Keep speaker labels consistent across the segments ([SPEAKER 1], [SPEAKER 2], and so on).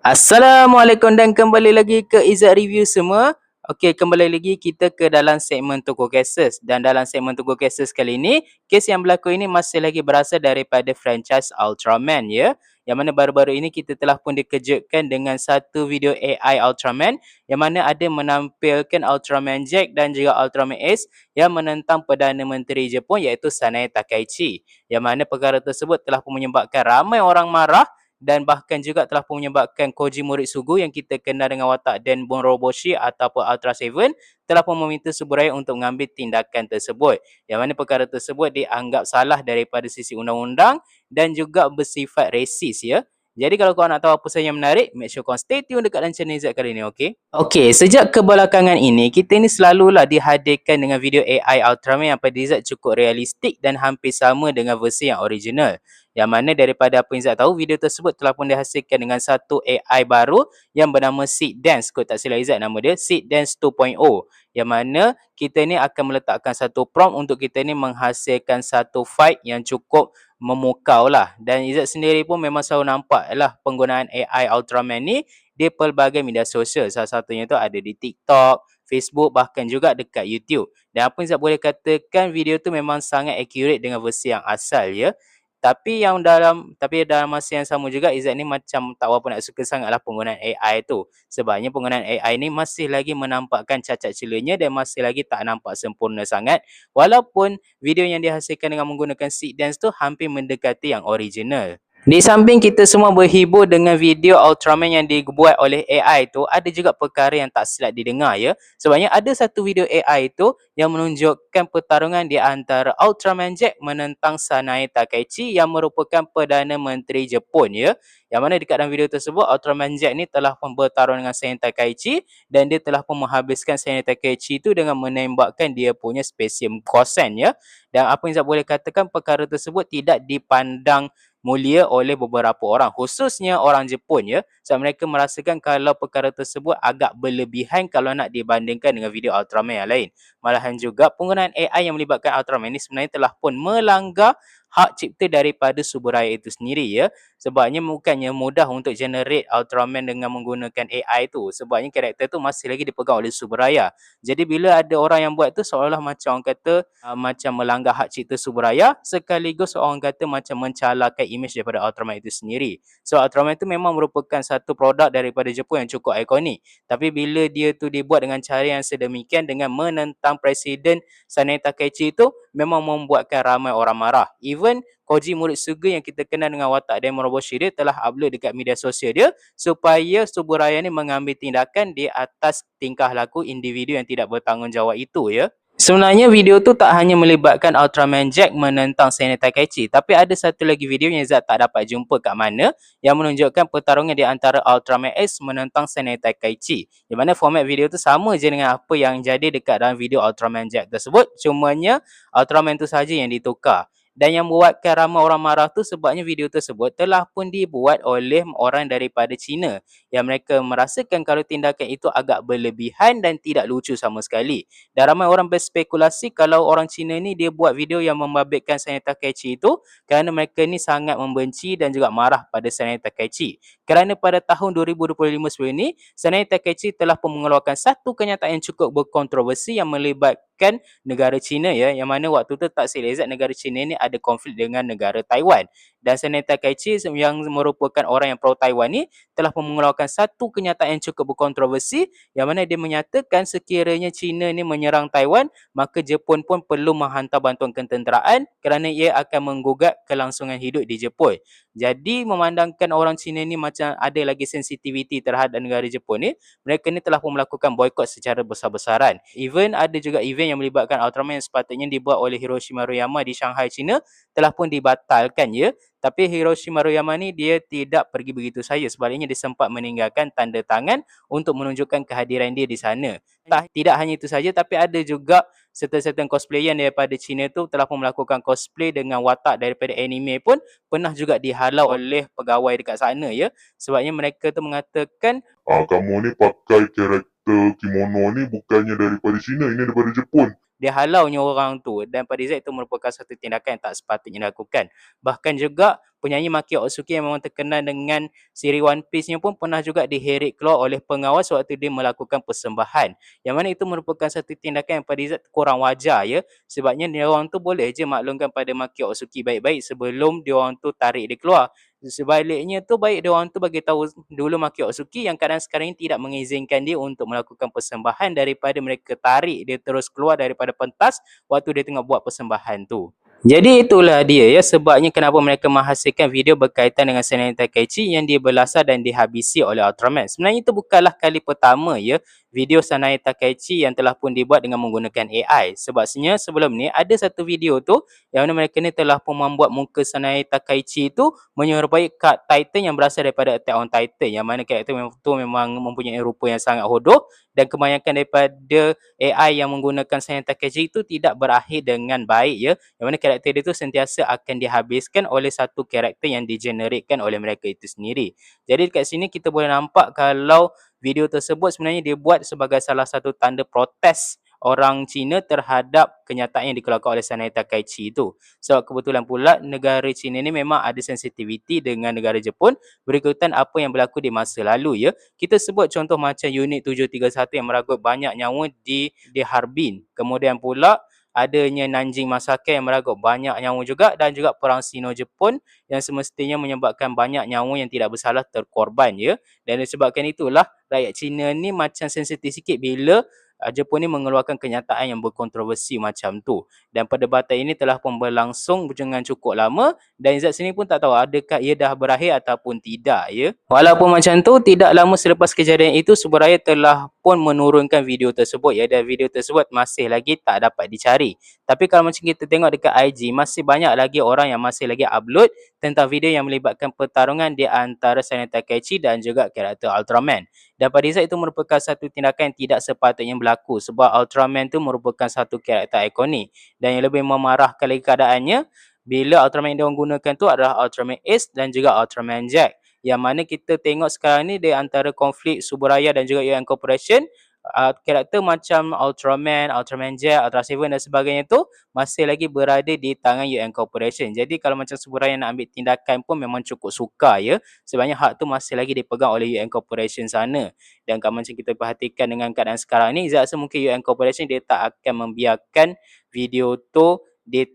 [SPEAKER 1] Assalamualaikum dan kembali lagi ke Izzat Review semua. Okey, kembali lagi kita ke dalam segmen Tokoh Cases. Dan dalam segmen Tokoh Cases kali ini, kes yang berlaku ini masih lagi berasal daripada franchise Ultraman ya. Yang mana baru-baru ini kita telah pun dikejutkan dengan satu video AI Ultraman yang mana ada menampilkan Ultraman Jack dan juga Ultraman Ace yang menentang Perdana Menteri Jepun iaitu Sanae Takaichi. Yang mana perkara tersebut telah pun menyebabkan ramai orang marah dan bahkan juga telah pun menyebabkan Koji Muritsugu yang kita kenal dengan watak Den Bonroboshi ataupun Ultra Seven telah pun meminta Subaraya untuk mengambil tindakan tersebut. Yang mana perkara tersebut dianggap salah daripada sisi undang-undang dan juga bersifat resis ya. Jadi kalau korang nak tahu apa sahaja yang menarik, make sure korang stay tune dekat dalam channel Izzat kali ni, okey? Okey, sejak kebelakangan ini, kita ni selalulah dihadirkan dengan video AI Ultraman yang pada Izzat cukup realistik dan hampir sama dengan versi yang original. Yang mana daripada apa yang Izzat tahu, video tersebut telah pun dihasilkan dengan satu AI baru yang bernama Seed Dance. Kalau tak silap Izzat, nama dia Seed Dance 2.0. Yang mana kita ni akan meletakkan satu prompt untuk kita ni menghasilkan satu fight yang cukup memukau lah. Dan Izzat sendiri pun memang selalu nampak lah penggunaan AI Ultraman ni di pelbagai media sosial. Salah satunya tu ada di TikTok, Facebook, bahkan juga dekat YouTube. Dan apa yang Izzat boleh katakan, video tu memang sangat accurate dengan versi yang asal ya. Tapi dalam masa yang sama juga Izzat ni macam tak berapa nak suka sangatlah penggunaan AI tu. Sebabnya penggunaan AI ni masih lagi menampakkan cacat celanya dan masih lagi tak nampak sempurna sangat. Walaupun video yang dihasilkan dengan menggunakan Seed Dance tu hampir mendekati yang original. Di samping kita semua berhibur dengan video Ultraman yang dibuat oleh AI tu, ada juga perkara yang tak silap didengar ya. Sebabnya ada satu video AI tu yang menunjukkan pertarungan di antara Ultraman Jack menentang Sanae Takaichi yang merupakan Perdana Menteri Jepun ya. Yang mana dekat dalam video tersebut, Ultraman Jack ni telah pun bertarung dengan Sanae Takaichi dan dia telah pun menghabiskan Sanae Takaichi tu dengan menembakkan dia punya Spesium Kosen ya. Dan apa yang saya boleh katakan, perkara tersebut tidak dipandang mulia oleh beberapa orang, khususnya orang Jepun ya. Sebab mereka merasakan kalau perkara tersebut agak berlebihan kalau nak dibandingkan dengan video Ultraman yang lain. Malahan juga penggunaan AI yang melibatkan Ultraman ini sebenarnya telah pun melanggar hak cipta daripada Subaraya itu sendiri ya. Sebabnya bukannya mudah untuk generate Ultraman dengan menggunakan AI tu. Sebabnya karakter tu masih lagi dipegang oleh Subaraya. Jadi bila ada orang yang buat tu seolah-olah macam orang kata macam melanggar hak cipta Subaraya, sekaligus orang kata macam mencalakan image daripada Ultraman itu sendiri. So Ultraman itu memang merupakan satu produk daripada Jepun yang cukup ikonik. Tapi bila dia tu dibuat dengan cara yang sedemikian dengan menentang Presiden Sanae Takaichi itu, memang membuatkan ramai orang marah. Even Koji Muritsugu yang kita kenal dengan watak Demon Roboshi, dia telah upload dekat media sosial dia supaya Subaraya ni mengambil tindakan di atas tingkah laku individu yang tidak bertanggungjawab itu ya. Sebenarnya video tu tak hanya melibatkan Ultraman Jack menentang Sanae Takaichi, tapi ada satu lagi video yang Zat tak dapat jumpa kat mana yang menunjukkan pertarungan di antara Ultraman Ace menentang Sanae Takaichi. Di mana format video tu sama je dengan apa yang jadi dekat dalam video Ultraman Jack tersebut, cumanya Ultraman tu saja yang ditukar. Dan yang buatkan ramai orang marah tu sebabnya video tersebut telah pun dibuat oleh orang daripada China yang mereka merasakan kalau tindakan itu agak berlebihan dan tidak lucu sama sekali. Dan ramai orang berspekulasi kalau orang Cina ni dia buat video yang membabitkan Sanae Takaichi itu kerana mereka ni sangat membenci dan juga marah pada Sanae Takaichi. Kerana pada tahun 2025 sebelum ini, Sanae Takaichi telah pun mengeluarkan satu kenyataan yang cukup berkontroversi yang melibatkan negara China ya, yang mana waktu tu tak silap negara China ni ada konflik dengan negara Taiwan. Dan Sanae Takaichi yang merupakan orang yang pro Taiwan ni telah pun mengeluarkan satu kenyataan yang cukup berkontroversi yang mana dia menyatakan sekiranya China ni menyerang Taiwan, maka Jepun pun perlu menghantar bantuan ketenteraan kerana ia akan menggugat kelangsungan hidup di Jepun. Jadi memandangkan orang China ni macam ada lagi sensitiviti terhadap negara Jepun ni, mereka ni telah pun melakukan boikot secara besar-besaran. Even ada juga event yang melibatkan Ultraman yang sepatutnya dibuat oleh Hiroshi Maruyama di Shanghai, China telah pun dibatalkan ya. Tapi Hiroshi Maruyama ni dia tidak pergi begitu saja, sebaliknya dia sempat meninggalkan tanda tangan untuk menunjukkan kehadiran dia di sana. Tidak hanya itu saja, tapi ada juga certain cosplayer daripada China tu telah pun melakukan cosplay dengan watak daripada anime pun pernah juga dihalau oleh pegawai dekat sana ya. Sebabnya mereka tu mengatakan
[SPEAKER 2] kamu ni pakai karakter kimono ni bukannya daripada China, ini daripada Jepun.
[SPEAKER 1] dia halaunya orang tu, dan pada Izat itu merupakan satu tindakan yang tak sepatutnya dilakukan. Bahkan juga penyanyi Maki Osuki yang memang terkenal dengan siri One Piece-nya pun pernah juga diheret keluar oleh pengawas waktu dia melakukan persembahan. Yang mana itu merupakan satu tindakan yang pada Izat kurang wajar ya. Sebabnya dia orang tu boleh je maklumkan pada Maki Osuki baik-baik sebelum dia orang tu tarik dia keluar. Sebaliknya tu baik dia orang tu bagi tahu dulu Maki Osuki yang kadang sekarang ini tidak mengizinkan dia untuk melakukan persembahan daripada mereka tarik dia terus keluar daripada pentas waktu dia tengah buat persembahan tu. Jadi itulah dia ya sebabnya kenapa mereka menghasilkan video berkaitan dengan Sentai Takaichi yang dia berlasar dan dihabisi oleh Ultraman. Sebenarnya itu bukanlah kali pertama ya video Sanai Takaichi yang telah pun dibuat dengan menggunakan AI. Sebab sebenarnya sebelum ni ada satu video tu yang mana mereka ni telah pun membuat muka Sanai Takaichi tu menyerupai Titan yang berasal daripada Attack on Titan, yang mana karakter tu memang mempunyai rupa yang sangat hodoh, dan kebanyakan daripada AI yang menggunakan Sanai Takaichi itu tidak berakhir dengan baik ya, yang mana karakter dia tu sentiasa akan dihabiskan oleh satu karakter yang digeneratkan oleh mereka itu sendiri. Jadi dekat sini kita boleh nampak kalau video tersebut sebenarnya dia buat sebagai salah satu tanda protes orang Cina terhadap kenyataan yang dikeluarkan oleh Sanai Takaichi itu. Sebab kebetulan pula negara Cina ni memang ada sensitiviti dengan negara Jepun berikutan apa yang berlaku di masa lalu ya. Kita sebut contoh macam unit 731 yang meragut banyak nyawa di Harbin. Kemudian pula adanya Nanjing Massacre yang meragut banyak nyawa juga, dan juga perang Sino-Jepun yang semestinya menyebabkan banyak nyawa yang tidak bersalah terkorban ya. Dan disebabkan itulah rakyat Cina ni macam sensitif sikit bila Jepun ni mengeluarkan kenyataan yang berkontroversi macam tu. Dan perdebatan ini telah pun berlangsung dengan cukup lama, dan Izzat sini pun tak tahu adakah ia dah berakhir ataupun tidak ya. Walaupun macam tu, tidak lama selepas kejadian itu Subaraya telah pun menurunkan video tersebut ya, dan video tersebut masih lagi tak dapat dicari. Tapi kalau macam kita tengok dekat IG, masih banyak lagi orang yang masih lagi upload tentang video yang melibatkan pertarungan di antara Sanai Takaichi dan juga karakter Ultraman. Dan pada Izzat itu merupakan satu tindakan yang tidak sepatutnya berlaku, sebab Ultraman tu merupakan satu karakter ikonik. Dan yang lebih memarahkan lagi keadaannya, bila Ultraman yang diorang gunakan tu adalah Ultraman Ace dan juga Ultraman Jack. Yang mana kita tengok sekarang ni di antara konflik Subaraya dan juga UN Corporation, karakter macam Ultraman, Ultraman Jack, Ultra Seven dan sebagainya tu masih lagi berada di tangan UN Corporation. Jadi kalau macam Subaraya nak ambil tindakan pun memang cukup sukar ya. Sebenarnya hak tu masih lagi dipegang oleh UN Corporation sana. Dan kalau macam kita perhatikan dengan keadaan sekarang ni, saya rasa mungkin UN Corporation dia tak akan membiarkan video tu di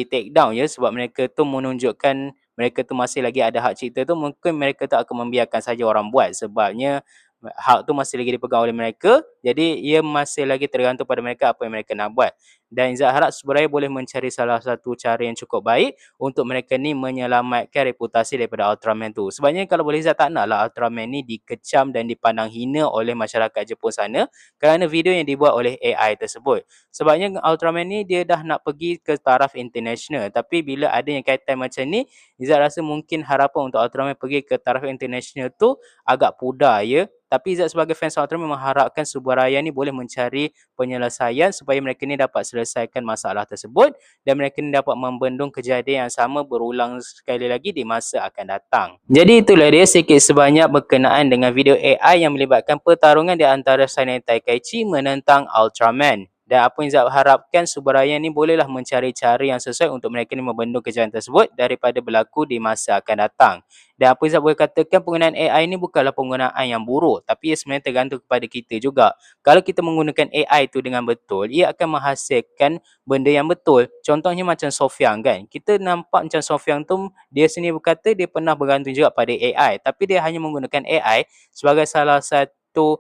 [SPEAKER 1] take down ya, sebab mereka tu menunjukkan mereka tu masih lagi ada hak cipta tu, mungkin mereka tu akan membiarkan saja orang buat, sebabnya hak tu masih lagi dipegang oleh mereka. Jadi ia masih lagi tergantung pada mereka apa yang mereka nak buat. Dan Izzat harap Subaraya boleh mencari salah satu cara yang cukup baik untuk mereka ni menyelamatkan reputasi daripada Ultraman tu. Sebabnya kalau boleh Izzat tak naklah Ultraman ni dikecam dan dipandang hina oleh masyarakat Jepun sana kerana video yang dibuat oleh AI tersebut. Sebabnya Ultraman ni dia dah nak pergi ke taraf international, tapi bila ada yang kaitan macam ni, Izzat rasa mungkin harapan untuk Ultraman pergi ke taraf international tu agak pudar ya. Tapi Izzat sebagai fans Ultraman mengharapkan Subaraya ni boleh mencari penyelesaian supaya mereka ni dapat selesaikan masalah tersebut dan mereka ni dapat membendung kejadian yang sama berulang sekali lagi di masa akan datang. Jadi itulah dia sikit sebanyak berkenaan dengan video AI yang melibatkan pertarungan di antara Sanai Takaichi menentang Ultraman. Dan apa yang Izzat harapkan Subaraya ni bolehlah mencari cara yang sesuai untuk mereka ni membendung kejadian tersebut daripada berlaku di masa akan datang. Dan apa Izzat boleh katakan, penggunaan AI ni bukanlah penggunaan yang buruk, tapi ia sebenarnya tergantung kepada kita juga. Kalau kita menggunakan AI tu dengan betul, ia akan menghasilkan benda yang betul. Contohnya macam Sofyan kan. Kita nampak macam Sofyan tu dia sendiri berkata dia pernah bergantung juga pada AI, tapi dia hanya menggunakan AI sebagai salah satu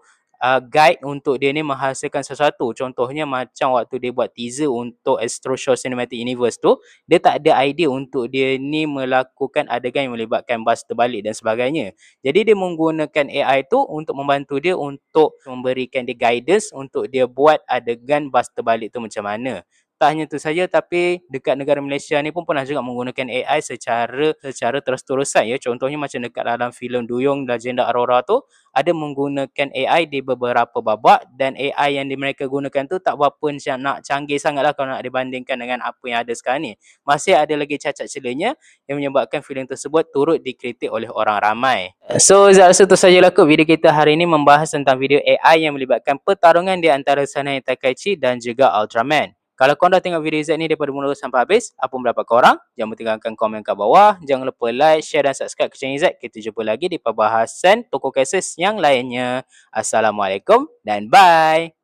[SPEAKER 1] guide untuk dia ni menghasilkan sesuatu. Contohnya macam waktu dia buat teaser untuk Astro Show Cinematic Universe tu, dia tak ada idea untuk dia ni melakukan adegan yang melibatkan bas terbalik dan sebagainya. Jadi dia menggunakan AI tu untuk membantu dia untuk memberikan dia guidance untuk dia buat adegan bas terbalik tu macam mana. Tak hanya itu saja, tapi dekat negara Malaysia ni pun pernah juga menggunakan AI secara terus-terusan ya. Contohnya macam dekat dalam filem Duyung Legenda Aurora tu ada menggunakan AI di beberapa babak, dan AI yang mereka gunakan tu tak berapa nak canggih sangatlah kalau nak dibandingkan dengan apa yang ada sekarang ni. Masih ada lagi cacat celanya yang menyebabkan filem tersebut turut dikritik oleh orang ramai. So saya rasa itu sajalah kot video kita hari ini membahas tentang video AI yang melibatkan pertarungan di antara Sanai Takaichi dan juga Ultraman. Kalau korang dah tengok video Izzat ni daripada mula sampai habis, apa pendapat korang? Jangan lupa tinggalkan komen kat bawah. Jangan lupa like, share dan subscribe ke channel Izzat. Kita jumpa lagi di perbahasan tokoh kisah yang lainnya. Assalamualaikum dan bye.